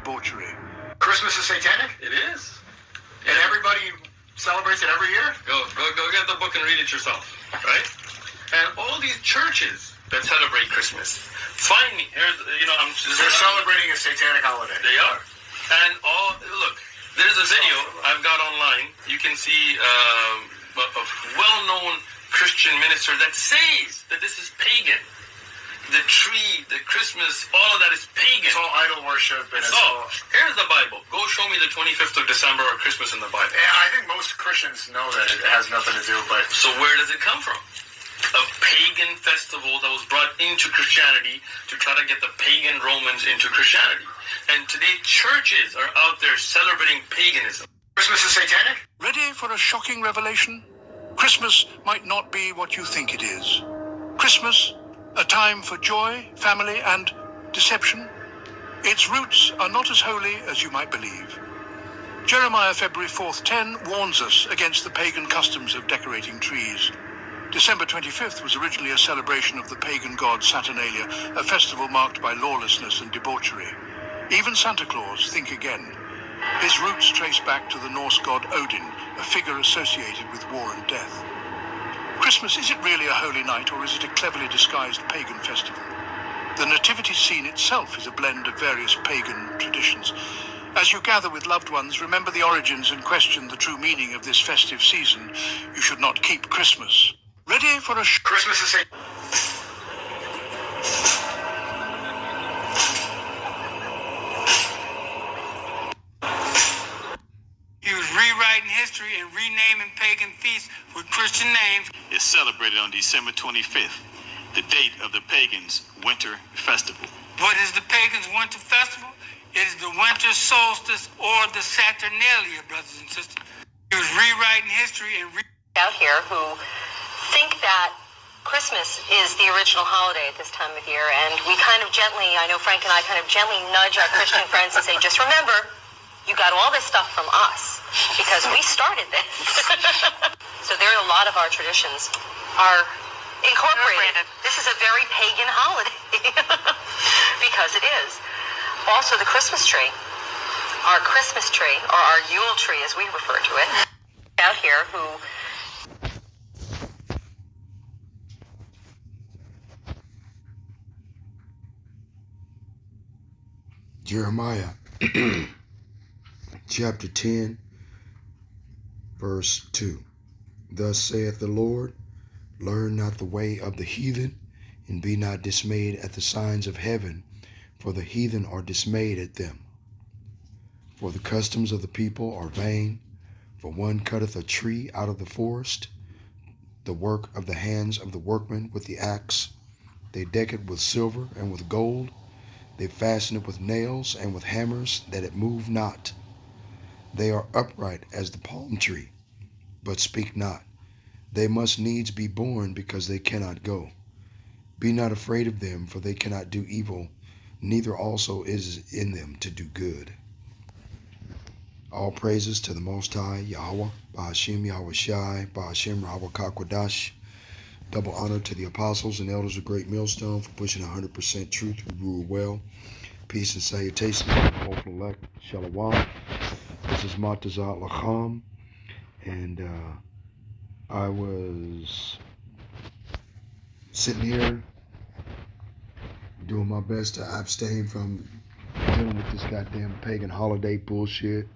debauchery. Christmas is satanic? It is. And everybody celebrates it every year? Go get the book and read it yourself, right? And all these churches that celebrate Christmas, find me. Here's, They're celebrating a satanic holiday. They are. And look, there's a video I've got online. You can see a well-known Christian minister that says that this is pagan. The tree, the Christmas, all of that is pagan. It's all idol worship. And here's the Bible. Go show me the 25th of December or Christmas in the Bible. Yeah, I think most Christians know that it has nothing to do, but... So where does it come from? A pagan festival that was brought into Christianity to try to get the pagan Romans into Christianity. And today churches are out there celebrating paganism. Christmas is satanic? Ready for a shocking revelation? Christmas might not be what you think it is. Christmas, a time for joy, family, and deception. Its roots are not as holy as you might believe. Jeremiah, February 4th, 10, warns us against the pagan customs of decorating trees. December 25th was originally a celebration of the pagan god Saturnalia, a festival marked by lawlessness and debauchery. Even Santa Claus, think again. His roots trace back to the Norse god Odin, a figure associated with war and death. Christmas, is it really a holy night, or is it a cleverly disguised pagan festival? The nativity scene itself is a blend of various pagan traditions. As you gather with loved ones, remember the origins and question the true meaning of this festive season. You should not keep Christmas. Ready for a Christmas is satanic. He was rewriting history and renaming pagan feasts with Christian names. Is celebrated on December 25th, the date of the pagans' winter festival. What is the pagans' winter festival? It is the winter solstice or the Saturnalia, brothers and sisters. He was rewriting history and out here who think that Christmas is the original holiday at this time of year, and we kind of gently, I know Frank and I kind of gently nudge our Christian friends and say, just remember, you got all this stuff from us because we started this. So there are a lot of our traditions are incorporated. This is a very pagan holiday because it is. Also the Christmas tree, our Christmas tree, or our Yule tree as we refer to it, out here who Jeremiah chapter 10 verse 2. Thus saith the Lord, learn not the way of the heathen, and be not dismayed at the signs of heaven, for the heathen are dismayed at them. For the customs of the people are vain, for one cutteth a tree out of the forest, the work of the hands of the workmen with the axe. They deck it with silver and with gold. They fasten it with nails and with hammers, that it move not. They are upright as the palm tree, but speak not. They must needs be born, because they cannot go. Be not afraid of them, for they cannot do evil, neither also is in them to do good. All praises to the Most High, Yahweh, Ba'ashem Yahweh Shai, Ba'ashem Rahwah Kakwadash. Double honor to the apostles and elders of Great Millstone for pushing 100% truth who rule well. Peace and salutation to the hopeful elect. Shalom. This is Matazat Lacham, and I was sitting here doing my best to abstain from dealing with this goddamn pagan holiday bullshit.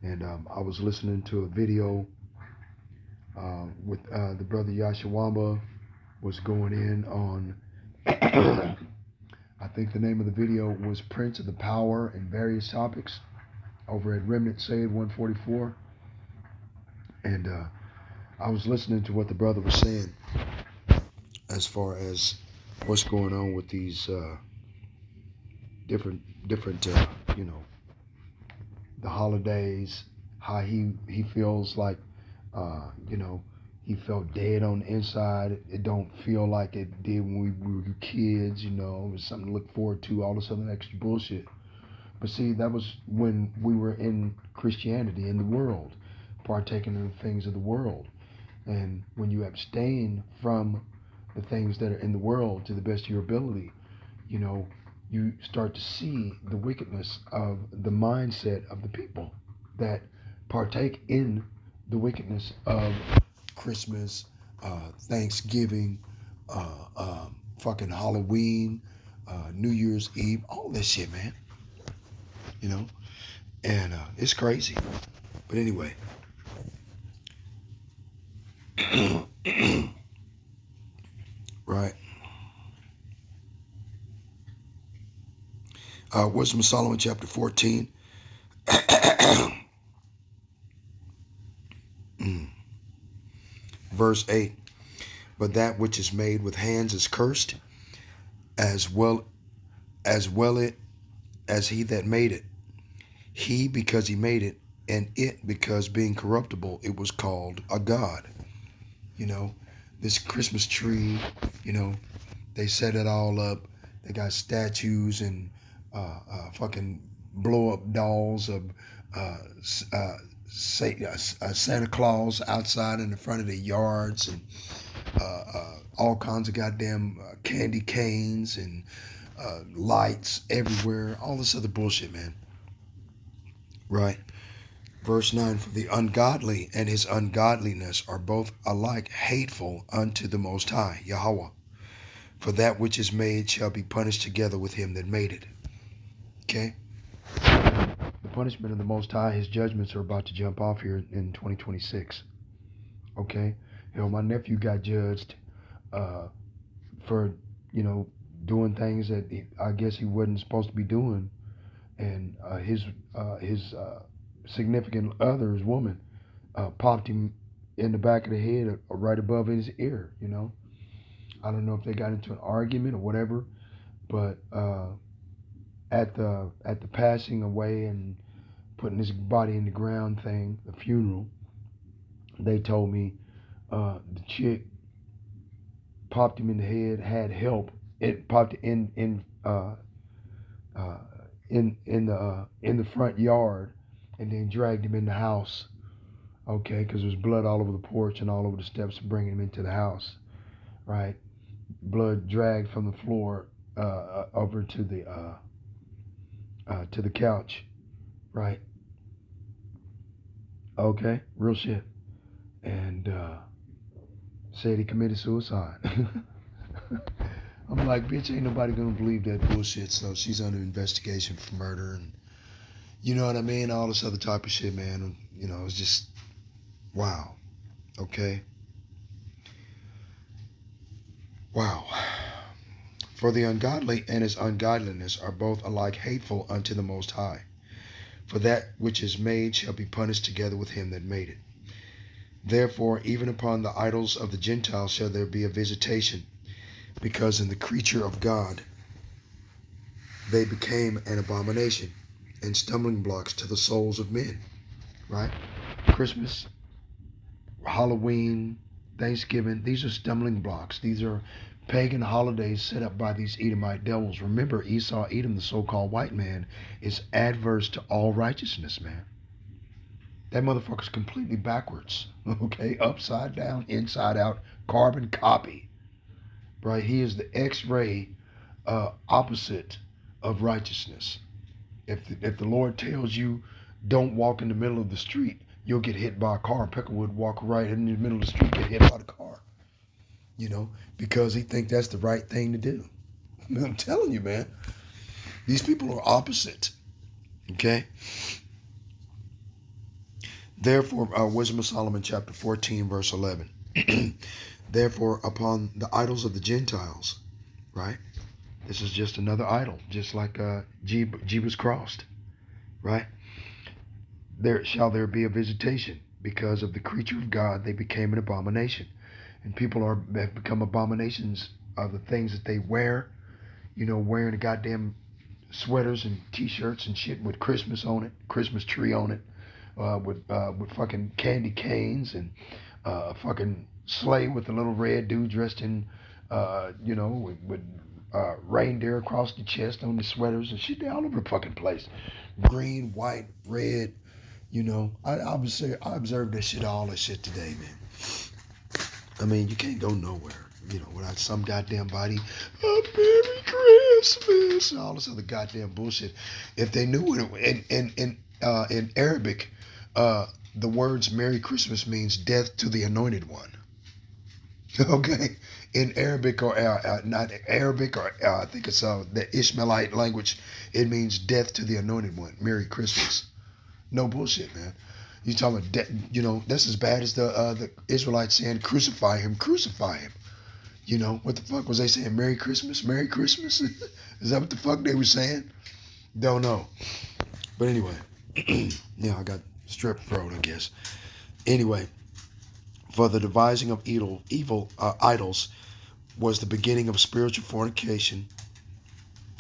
And I was listening to a video with the brother Yashawamba was going in on, I think the name of the video was Prince of the Power and various topics over at Remnant Saved 144. And I was listening to what the brother was saying as far as what's going on with these different you know, the holidays, how he feels like you know, he felt dead on the inside. It don't feel like it did when we were kids, you know. It was something to look forward to, all this other extra bullshit. But see, that was when we were in Christianity, in the world, partaking in the things of the world. And when you abstain from the things that are in the world to the best of your ability, you know, you start to see the wickedness of the mindset of the people that partake in the wickedness of Christmas, Thanksgiving, fucking Halloween, New Year's Eve, all this shit, man. You know, and it's crazy. But anyway, right. Wisdom of Solomon, chapter 14. Verse 8. But that which is made with hands is cursed, as well it as he that made it. He, because he made it, and it, because being corruptible, it was called a god. You know, this Christmas tree, you know, they set it all up. They got statues and fucking blow-up dolls of Santa Claus outside in the front of the yards, and all kinds of goddamn candy canes and lights everywhere, all this other bullshit, man. Right? Verse 9, for the ungodly and his ungodliness are both alike hateful unto the Most High, Yahweh. For that which is made shall be punished together with him that made it. Okay? The punishment of the Most High, his judgments are about to jump off here in 2026. Okay? Hell, my nephew got judged for, you know, doing things that I guess he wasn't supposed to be doing. And his significant other, his woman, popped him in the back of the head right above his ear, you know. I don't know if they got into an argument or whatever, but at the passing away and putting his body in the ground thing, the funeral, they told me the chick popped him in the head, had help. It popped in the front yard, and then dragged him in the house. Okay, because there was blood all over the porch and all over the steps, bringing him into the house. Right, blood dragged from the floor over to the couch. Right. Okay, real shit. And said he committed suicide. I'm like, bitch, ain't nobody gonna believe that bullshit. So she's under investigation for murder, and you know what I mean, all this other type of shit, man. You know, it's just wow. Okay. Wow. For the ungodly and his ungodliness are both alike hateful unto the Most High. For that which is made shall be punished together with him that made it. Therefore, even upon the idols of the Gentiles shall there be a visitation, because in the creature of God they became an abomination and stumbling blocks to the souls of men. Right? Christmas, Halloween, Thanksgiving, these are stumbling blocks. These are pagan holidays set up by these Edomite devils. Remember, Esau, Edom, the so-called white man, is adverse to all righteousness, man. That motherfucker's completely backwards. Okay? Upside down, inside out, carbon copy. Right? He is the X-ray opposite of righteousness. If the Lord tells you don't walk in the middle of the street, you'll get hit by a car. Pecker would walk right in the middle of the street, get hit by the car. You know, because he think that's the right thing to do. I'm telling you, man. These people are opposite. Okay? Therefore, Wisdom of Solomon, chapter 14, verse 11. Therefore, upon the idols of the Gentiles, right? This is just another idol, just like Jeebus crossed, right? There shall there be a visitation, because of the creature of God they became an abomination. And people have become abominations of the things that they wear, you know, wearing the goddamn sweaters and t-shirts and shit with Christmas on it, Christmas tree on it, with fucking candy canes and fucking sleigh with a little red dude dressed in, you know, with reindeer across the chest on the sweaters and shit. They're all over the fucking place. Green, white, red, you know. I observed that shit, all that shit today, man. I mean, you can't go nowhere. You know, without some goddamn body, Merry Christmas, and all this other goddamn bullshit. If they knew it, in Arabic, the words Merry Christmas means death to the anointed one. Okay, in Arabic or not Arabic or I think it's the Ishmaelite language, it means death to the anointed one. Merry Christmas. No bullshit, man. You talking about you know, that's as bad as the Israelites saying crucify him, crucify him. You know, what the fuck was they saying? Merry Christmas, Merry Christmas? Is that what the fuck they were saying? Don't know. But anyway, yeah, I got strep throat, I guess. Anyway, for the devising of evil idols was the beginning of spiritual fornication.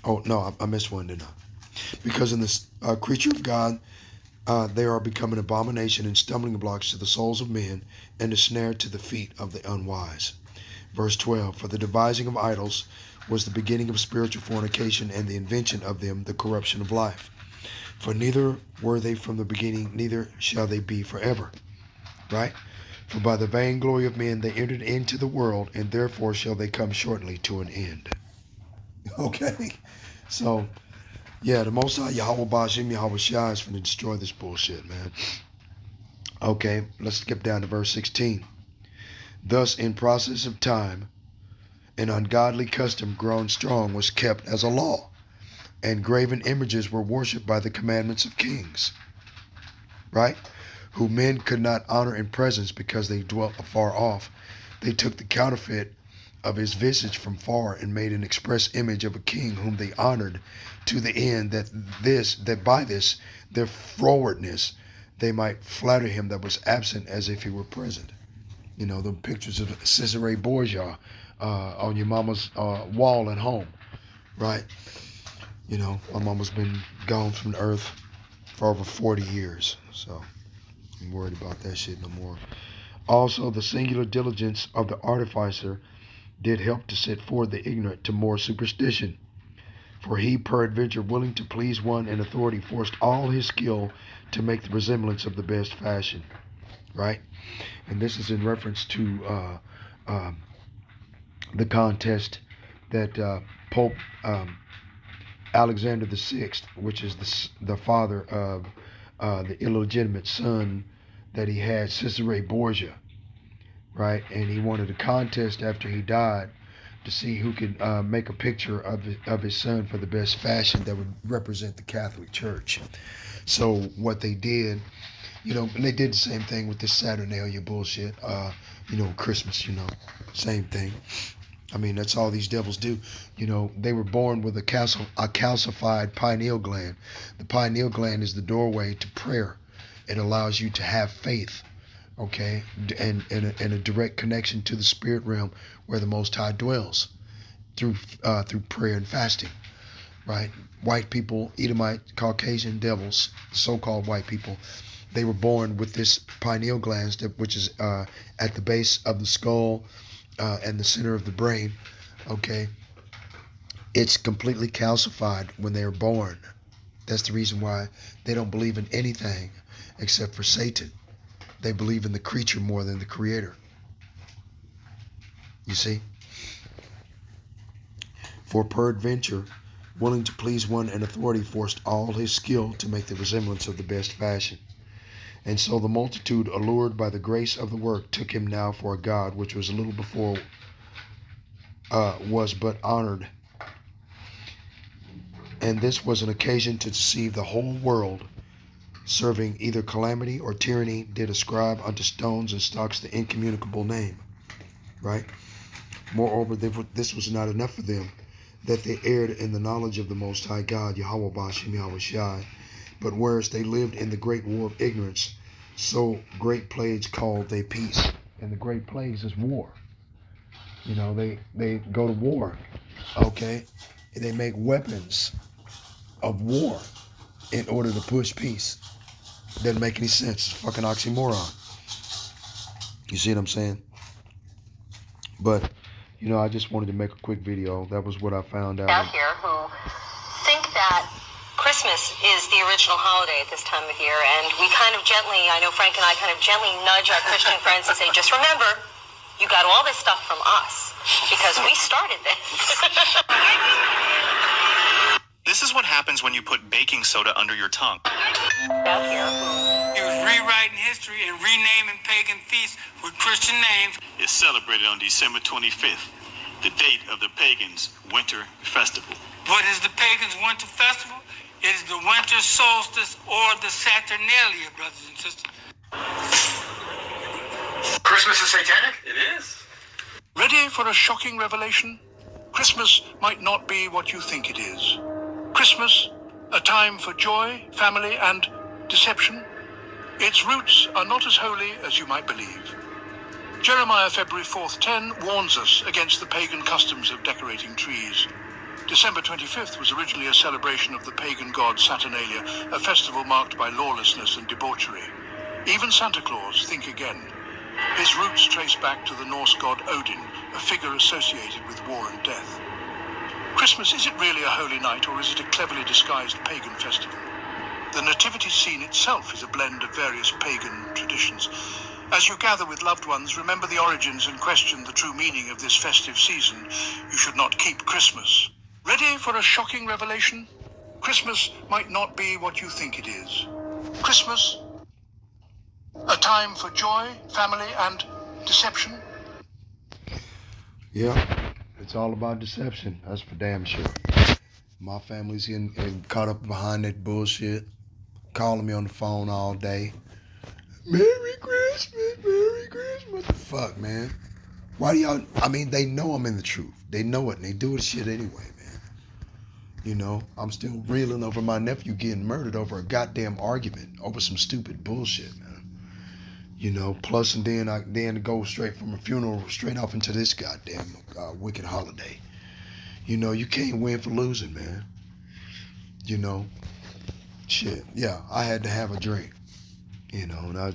Oh, no, I missed one, didn't I? Because in this creature of God, they are becoming abomination and stumbling blocks to the souls of men and a snare to the feet of the unwise. Verse 12, for the devising of idols was the beginning of spiritual fornication, and the invention of them the corruption of life. For neither were they from the beginning, neither shall they be forever. Right? For by the vainglory of men they entered into the world, and therefore shall they come shortly to an end. Okay? So, yeah, the Most High Yahweh Bashim Yahweh Shai is going to destroy this bullshit, man. Okay, let's skip down to verse 16. Thus, in process of time, an ungodly custom grown strong was kept as a law, and graven images were worshipped by the commandments of kings, right? Who men could not honor in presence because they dwelt afar off. They took the counterfeit of his visage from far and made an express image of a king whom they honored, to the end that by this their frowardness they might flatter him that was absent as if he were present. You know, the pictures of Cesare Borgia on your mama's wall at home, right? You know, my mama's been gone from the earth for over 40 years, so I'm worried about that shit no more. Also, the singular diligence of the artificer did help to set forward the ignorant to more superstition. For he, peradventure, willing to please one in authority, forced all his skill to make the resemblance of the best fashion. Right? And this is in reference to the contest that Pope Alexander VI, which is the father of the illegitimate son that he had, Cesare Borgia, right? And he wanted a contest after he died to see who could make a picture of his son for the best fashion that would represent the Catholic Church. So what they did, you know, and they did the same thing with this Saturnalia bullshit. You know, Christmas, you know, same thing. I mean, that's all these devils do. You know, they were born with a calcified pineal gland. The pineal gland is the doorway to prayer. It allows you to have faith, okay, and a direct connection to the spirit realm where the Most High dwells through prayer and fasting, right? White people, Edomite, Caucasian devils, so-called white people, they were born with this pineal gland, which is at the base of the skull and the center of the brain, okay? It's completely calcified when they are born. That's the reason why they don't believe in anything except for Satan. They believe in the creature more than the creator. You see? For peradventure, willing to please one in authority, forced all his skill to make the resemblance of the best fashion. And so the multitude, allured by the grace of the work, took him now for a god, which was a little before was but honored. And this was an occasion to deceive the whole world, serving either calamity or tyranny, did ascribe unto stones and stocks the incommunicable name. Right? Moreover, this was not enough for them, that they erred in the knowledge of the Most High God, Yahweh Bashim Yahweh Shai. But whereas they lived in the great war of ignorance, so great plagues called they peace. And the great plagues is war. You know, they go to war, okay? And they make weapons of war in order to push peace. Doesn't make any sense. It's a fucking oxymoron. You see what I'm saying? But, you know, I just wanted to make a quick video. That was what I found out. Here who think that Christmas is the original holiday at this time of year, and we kind of gently, I know Frank and I kind of gently nudge our Christian friends and say, just remember, You got all this stuff from us because we started this. This is what happens when you put baking soda under your tongue. Out here. He was rewriting history and renaming pagan feasts with Christian names. Is celebrated on December 25th, the date of the pagans' winter festival. What is the pagans' winter festival? It is the winter solstice or the Saturnalia, brothers and sisters. Christmas is satanic? It is. Ready for a shocking revelation? Christmas might not be what you think it is. Christmas, a time for joy, family, and deception. Its roots are not as holy as you might believe. Jeremiah February 4th, 10 warns us against the pagan customs of decorating trees. December 25th was originally a celebration of the pagan god Saturnalia, a festival marked by lawlessness and debauchery. Even Santa Claus, think again. His roots trace back to the Norse god Odin, a figure associated with war and death. Christmas, is it really a holy night, or is it a cleverly disguised pagan festival? The nativity scene itself is a blend of various pagan traditions. As you gather with loved ones, remember the origins and question the true meaning of this festive season. You should not keep Christmas. Ready for a shocking revelation? Christmas might not be what you think it is. Christmas, a time for joy, family, and deception. Yeah, it's all about deception. That's for damn sure. My family's getting caught up behind that bullshit, calling me on the phone all day. Merry Christmas, Merry Christmas. Fuck, man. Why do y'all, I mean, they know I'm in the truth. They know it, and they do the shit anyway, man. You know, I'm still reeling over my nephew getting murdered over a goddamn argument, over some stupid bullshit, man. You know, plus and then to go straight from a funeral straight off into this goddamn wicked holiday. You know, you can't win for losing, man. You know, shit. Yeah, I had to have a drink, you know, and I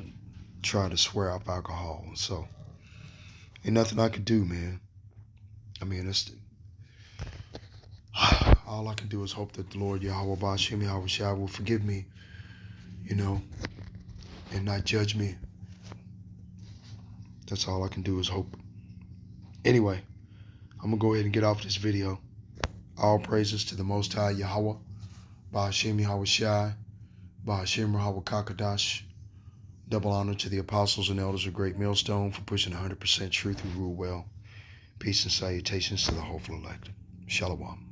tried to swear off alcohol. So, ain't nothing I could do, man. I mean, it's all I can do is hope that the Lord Yahweh Ba'Shem Yahweh Shai will forgive me, you know, and not judge me. That's all I can do is hope. Anyway, I'm going to go ahead and get off this video. All praises to the Most High Yahweh, Ba'Shem Yahweh Shai, Ba'Shem Yahweh Kakadash. Double honor to the apostles and elders of Great Millstone for pushing 100% truth who rule well. Peace and salutations to the hopeful elect. Shalom.